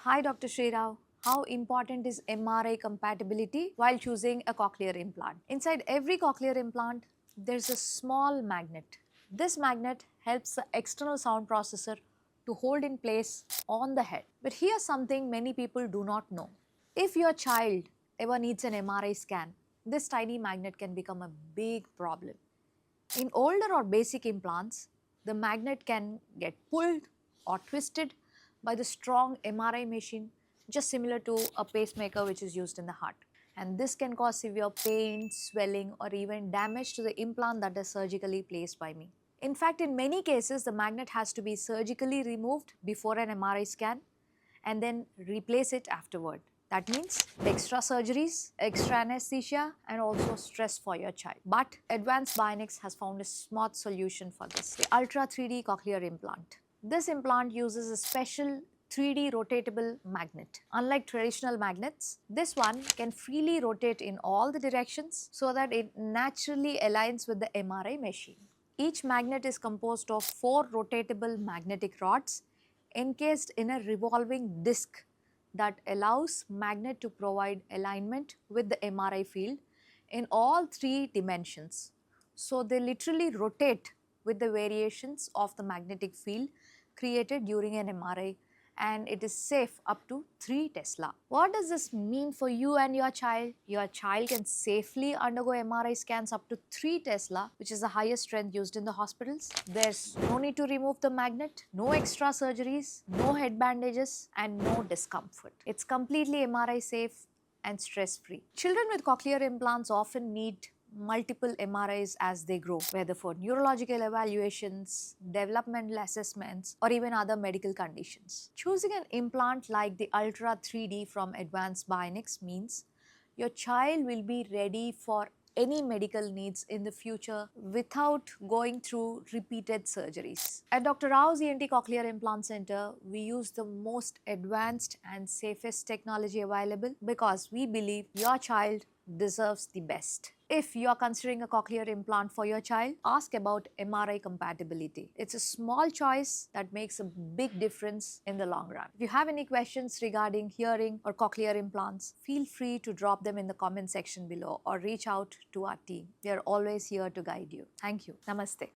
Hi, Dr. Srirao. How important is MRI compatibility while choosing a cochlear implant? Inside every cochlear implant, there's a small magnet. This magnet helps the external sound processor to hold in place on the head. But here's something many people do not know. If your child ever needs an MRI scan, this tiny magnet can become a big problem. In older or basic implants, the magnet can get pulled or twisted by the strong MRI machine, just similar to a pacemaker which is used in the heart. And this can cause severe pain, swelling, or even damage to the implant that is surgically placed by me. In fact, in many cases, the magnet has to be surgically removed before an MRI scan and then replace it afterward. That means extra surgeries, extra anesthesia, and also stress for your child. But Advanced Bionics has found a smart solution for this, the Ultra 3D cochlear implant. This implant uses a special 3D rotatable magnet. Unlike traditional magnets, this one can freely rotate in all the directions so that it naturally aligns with the MRI machine. Each magnet is composed of 4 rotatable magnetic rods encased in a revolving disc that allows magnet to provide alignment with the MRI field in all 3 dimensions. So they literally rotate with the variations of the magnetic field created during an MRI, and it is safe up to 3 Tesla. What does this mean for you and your child? Your child can safely undergo MRI scans up to 3 Tesla, which is the highest strength used in the hospitals. There's no need to remove the magnet, no extra surgeries, no head bandages, and no discomfort. It's completely MRI safe and stress free. Children with cochlear implants often need multiple MRIs as they grow, whether for neurological evaluations, developmental assessments, or even other medical conditions. Choosing an implant like the Ultra 3D from Advanced Bionics means your child will be ready for any medical needs in the future without going through repeated surgeries. At Dr. Rao's ENT Cochlear Implant Center, we use the most advanced and safest technology available because we believe your child deserves the best. If you are considering a cochlear implant for your child, ask about MRI compatibility. It's a small choice that makes a big difference in the long run. If you have any questions regarding hearing or cochlear implants, feel free to drop them in the comment section below or reach out to our team. We are always here to guide you. Thank you. Namaste.